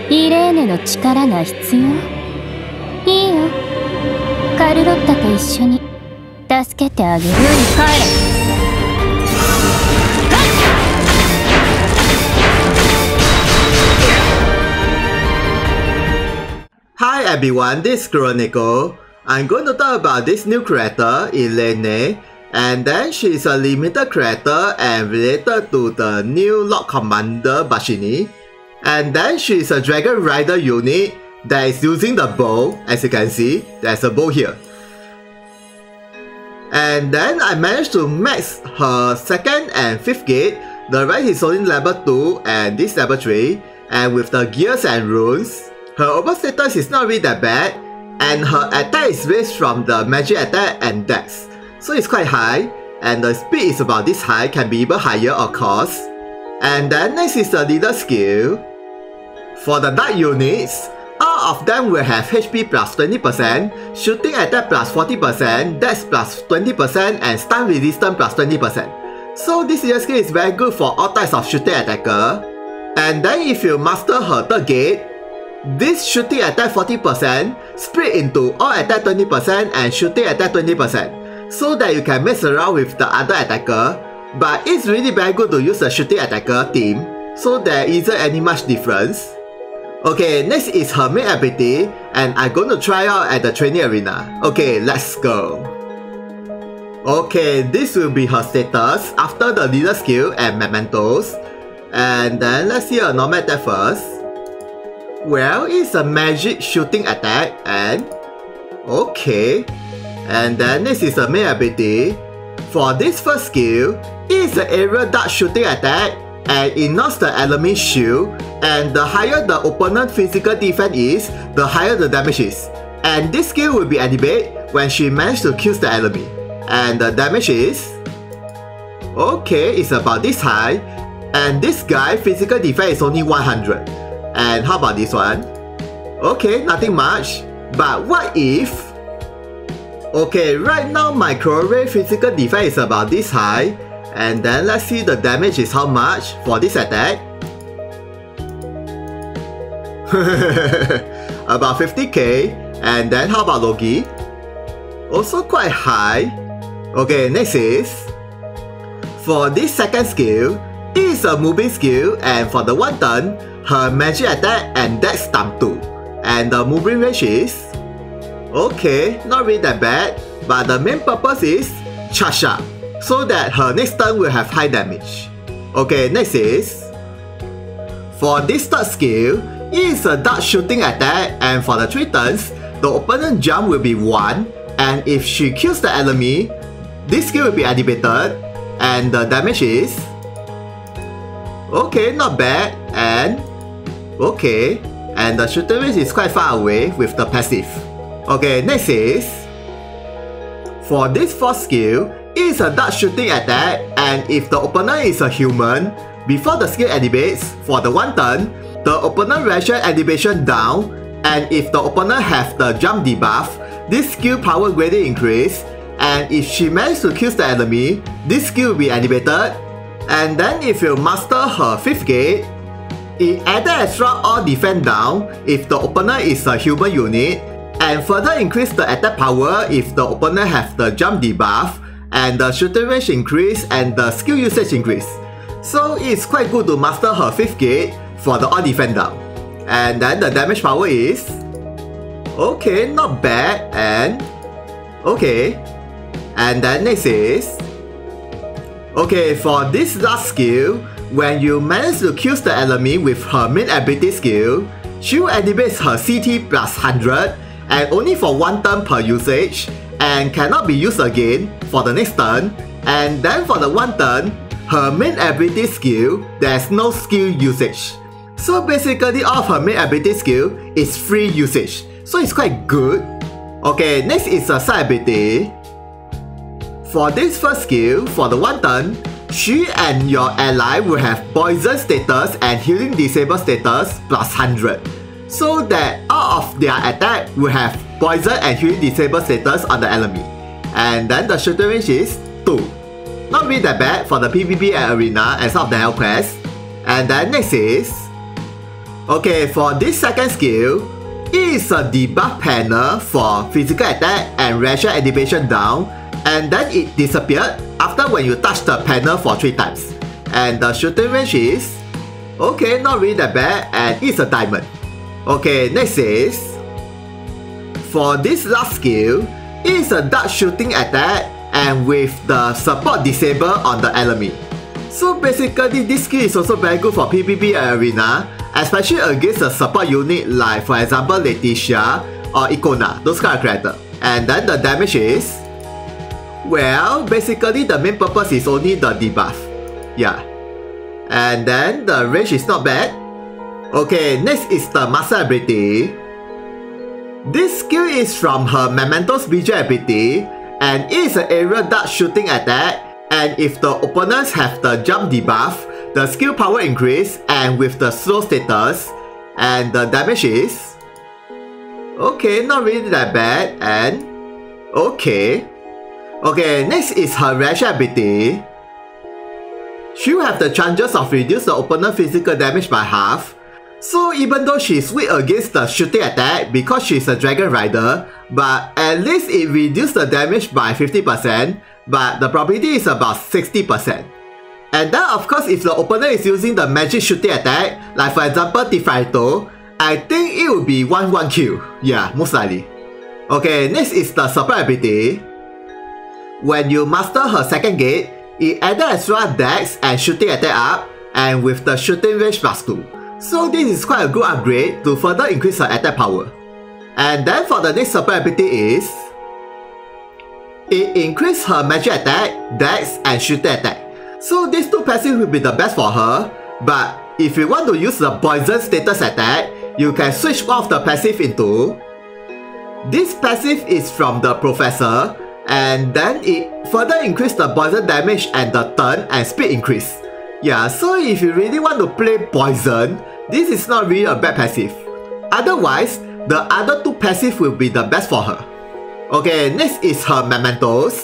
イレーネの力が必要？いいよ。カルロッタと一緒に助けてあげる。帰れ。Hi everyone, this is Chronicle. I'm going to talk about this new character, Irene, and then she's a limited character and related to the new Lord Commander Bashini. And then she's a Dragonrider unit that is using the bow. As you can see, there's a bow here. And then I managed to max her 2nd and 5th gate. The rest is only level 2 and this level 3. And with the gears and runes, her over status is not really that bad. And her attack is based from the magic attack and dex. So it's quite high. And the speed is about this high, can be even higher of course. And then next is the leader skill. For the dark units, all of them will have HP plus 20%, shooting attack plus 40%, dex plus 20%, and stun resistance plus 20%. So this leader skill is very good for all types of shooting attacker. And then if you master her 3rd gate, this shooting attack 40% split into all attack 20% and shooting attack 20%, so that you can mess around with the other attacker. But it's really very good to use the shooting attacker team, so there isn't any much difference. Okay, next is her main ability, and I'm going to try out at the training arena. Okay, let's go. Okay, this will be her status after the leader skill and mementos. And then let's see her normal attack first. Well, it's a magic shooting attack and... okay. And then this is the main ability. For this first skill, it's an aerial dart shooting attack and it knocks the enemy shield, and the higher the opponent physical defense is, the higher the damage is. And this skill will be activated when she manages to kill the enemy. And the damage is... okay, it's about this high. And this guy physical defense is only 100. And how about this one? Okay, nothing much. But what if... okay, right now my current physical defense is about this high. And then let's see the damage is how much for this attack. About 50k. And then how about Logi? Also quite high. Okay, next is... for this second skill, it is a moving skill, and for the 1 turn, her magic attack and dex times 2. And the moving range is... okay, not really that bad, but the main purpose is charge up, so that her next turn will have high damage. Okay, next is... for this 3rd skill, it is a dart shooting attack, and for the 3 turns, the opponent jump will be 1, and if she kills the enemy, this skill will be activated, and the damage is... okay, not bad, and... okay, and the shooting range is quite far away with the passive. Okay, next is... for this 4th skill, it is a dart shooting attack, and if the opponent is a human, before the skill activates, for the 1 turn, the opponent ration activation down, and if the opponent has the jump debuff, this skill power greatly increase, and if she manages to kill the enemy, this skill will be activated. And then if you master her 5th gate, it added extra all defense down if the opponent is a human unit, and further increase the attack power if the opponent has the jump debuff, and the shooting range increase and the skill usage increase. So it's quite good to master her 5th gate for the all defense down. And then the damage power is... okay, not bad, and... okay. And then next is... okay, for this last skill, when you manage to kill the enemy with her main ability skill, she will activate her CT plus 100 and only for 1 turn per usage, and cannot be used again for the next turn. And then for the 1 turn, her main ability skill, there's no skill usage. So basically all of her main ability skill is free usage, so it's quite good. Okay, next is a side ability. For this first skill, for the 1 turn, she and your ally will have poison status and healing disable status plus 100. So that all of their attack will have poison and healing disable status on the enemy. And then the shooting range is 2. Not really that bad for the PvP and arena and some of the hell quests. And then next is... Okay, for this second skill, it is a debuff panel for physical attack and racial animation down, and then it disappeared after when you touch the panel for 3 times. And the shooting range is, okay, not really that bad, and it's a diamond. Okay, next is, for this last skill, it is a dark shooting attack and with the support disabled on the enemy. So basically this skill is also very good for PvP and Arena, especially against a support unit like for example Leticia or Icona, those kind of characters. And then the damage is, well, basically the main purpose is only the debuff. Yeah. And then the range is not bad. Okay, next is the master ability. This skill is from her Mementos visual ability, and it is an aerial dart shooting attack, and if the opponents have the jump debuff, the skill power increase, and with the slow status, and the damage is, okay, not really that bad, and okay. Okay, next is her racial ability. She will have the chances of reduce the opponent's physical damage by half. So even though she's weak against the shooting attack because she's a Dragonrider, but at least it reduces the damage by 50%, but the probability is about 60%. And then of course if the opponent is using the magic shooting attack, like for example Tifrito, I think it will be 1-1 kill. Yeah, most likely. Okay, next is the support ability. When you master her second gate, it added extra dex and shooting attack up, and with the shooting range +2. So this is quite a good upgrade to further increase her attack power. And then for the next support ability is, it increases her magic attack, dex and shooting attack. So these 2 passives will be the best for her, but if you want to use the poison status attack, you can switch one of the passive into. This passive is from the Professor, and then it further increases the poison damage and the turn and speed increase. Yeah, so if you really want to play poison, this is not really a bad passive. Otherwise, the other 2 passive will be the best for her. Okay, next is her Mementos.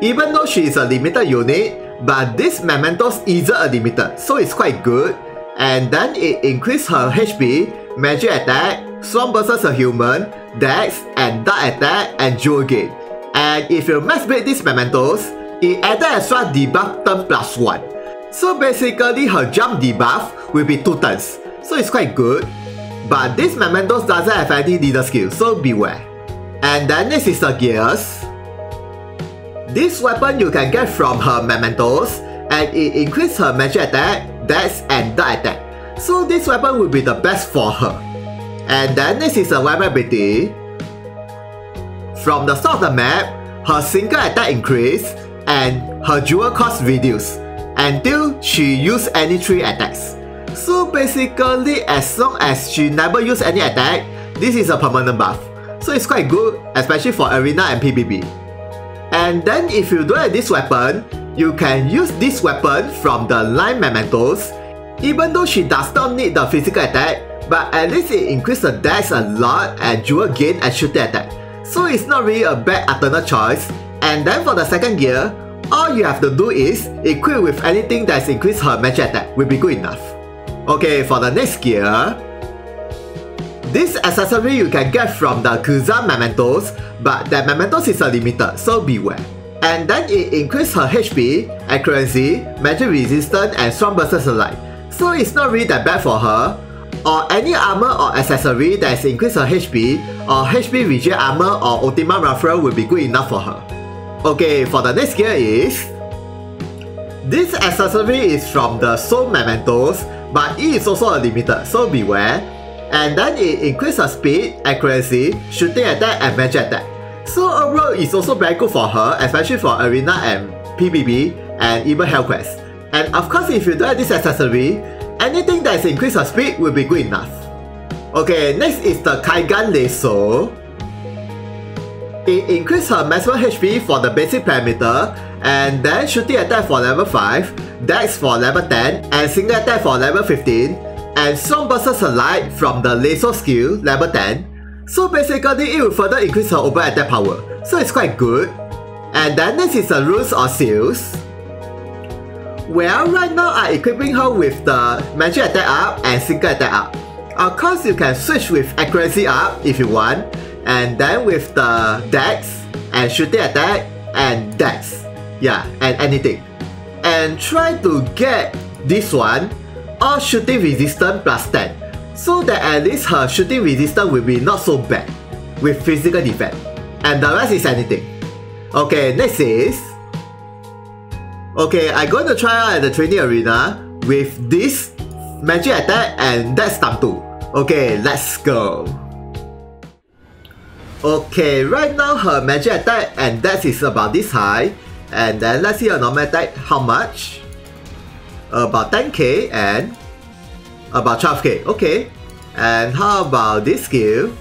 Even though she is a limited unit, but this Mementos isn't a limited, so it's quite good. And then it increases her HP, magic attack, strong versus a human, dex, and dark attack, and jewel gain. And if you max break these Mementos, it added extra debuff turn +1. So basically her jump debuff will be 2 turns. So it's quite good. But this Mementos doesn't have any leader skill, so beware. And then next is the gears. This weapon you can get from her Mementos, and it increases her magic attack, dex, and dark attack. So this weapon will be the best for her. And then next is a weapon ability. From the start of the map, her single attack increase and her dual cost reduce until she use any 3 attacks. So basically as long as she never use any attack, this is a permanent buff. So it's quite good, especially for Arena and PvP. And then if you don't have this weapon, you can use this weapon from the line Mementos. Even though she does not need the physical attack, but at least it increases the dex a lot and jewel gain and shooting attack. So it's not really a bad alternate choice. And then for the second gear, all you have to do is equip with anything that's increased her magic attack will be good enough. Okay, for the next gear, this accessory you can get from the Kuza Mementos, but that Mementos is a limiter, so beware. And then it increases her HP, accuracy, magic resistance, and strong versus light. So it's not really that bad for her. Or any armor or accessory that has increased her HP, or HP regen armor or Ultima Ruffler will be good enough for her. Okay, for the next gear is, this accessory is from the Soul Mementos, but it is also a limiter, so beware. And then it increases her speed, accuracy, shooting attack, and magic attack. So overall, it's also very good for her, especially for Arena and PvP, and even Hellquest. And of course, if you don't have this accessory, anything that has increased her speed will be good enough. Okay, next is the Kaigan Lasso. It increases her maximum HP for the basic parameter, and then shooting attack for level 5, dex for level 10, and single attack for level 15, and strong versus light from the Lasso skill level 10. So basically it will further increase her overall attack power, so it's quite good. And then next is the runes or seals. Well, right now I'm equipping her with the magic attack up and single attack up. Of course, you can switch with accuracy up if you want, and then with the dex and shooting attack and dex. Yeah, and anything. And try to get this one, or shooting resistance plus 10. So that at least her shooting resistance will be not so bad with physical defense. And the rest is anything. Okay, next is... Okay, I'm going to try out at the training arena with this magic attack and that's time 2. Okay, let's go. Okay, right now her magic attack and that is about this high. And then let's see her normal attack, how much? About 10k and about 12k, okay. And how about this skill?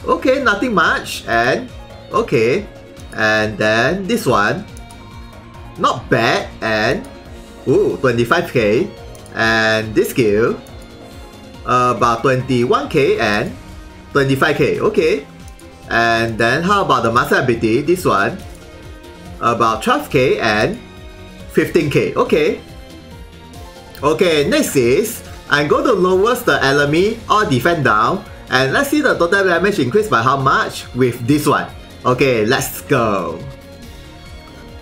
Okay, nothing much, and okay. And then this one, not bad, and ooh, 25k. And this skill, about 21k and 25k, okay. And then how about the master ability, this one, about 12k and 15k, okay. Okay, next is, I'm going to lower the enemy or defend down, and let's see the total damage increased by how much with this one. Okay, let's go.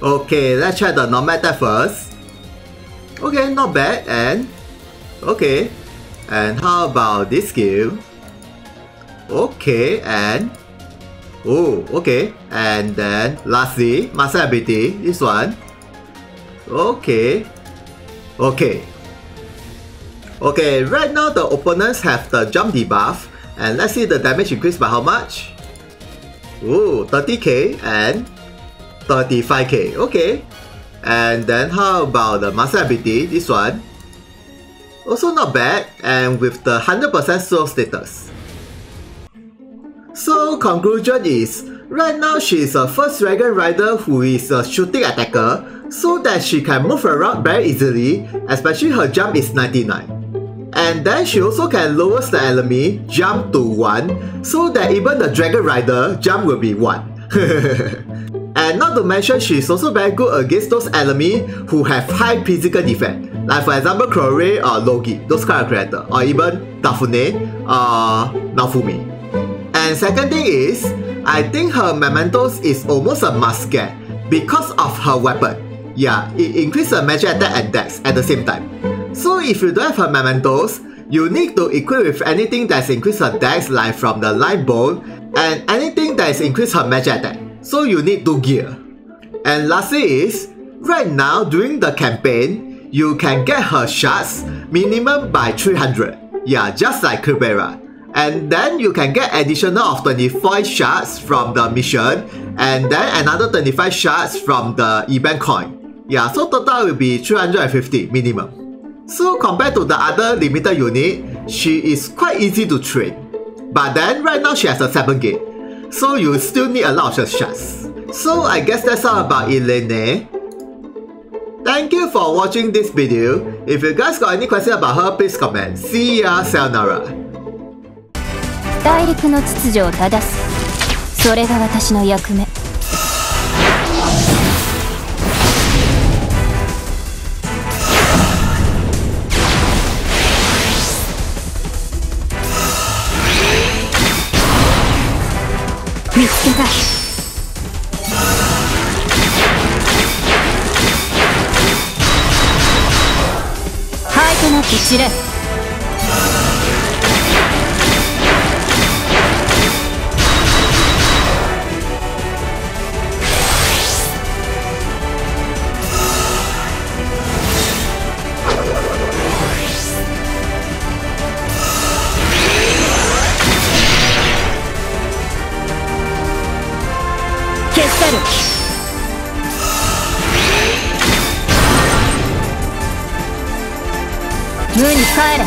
Okay, let's try the normal attack first. Okay, not bad, and okay. And how about this skill? Okay, and oh, okay. And then lastly, master ability, this one. Okay. Okay. Okay, right now the opponents have the jump debuff, and let's see the damage increased by how much? Ooh, 30k and 35k, okay. And then how about the master ability, this one? Also not bad, and with the 100% slow status. So conclusion is, right now she is a first Dragonrider who is a shooting attacker, so that she can move around very easily, especially her jump is 99. And then she also can lower the enemy jump to 1, so that even the Dragonrider jump will be 1. And not to mention, she is also very good against those enemies who have high physical defense, like for example Crowley or Logi, those kind of characters, or even Dafune or Naofumi. And second thing is, I think her mementos is almost a must get because of her weapon. Yeah, it increases her magic attack and dex at the same time. So if you don't have her mementos, you need to equip with anything that's increased her dex, like from the light bone, and anything that is increased her magic attack. So you need 2 gear. And lastly is, right now during the campaign, you can get her shards minimum by 300. Yeah, just like Kubera. And then you can get additional of 25 shards from the mission, and then another 25 shards from the event coin. Yeah, so total will be 350 minimum. So compared to the other limited unit, she is quite easy to train. But then right now she has a 7 gate, so you still need a lot of shards. So I guess that's all about Irene. Thank you for watching this video. If you guys got any questions about her, please comment. See ya, sayonara. 大陸の秩序を正す。それが私の役目。見つけた。灰となって散れ。消し去る。無に帰れ。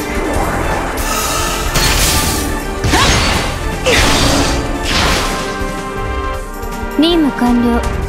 任務完了。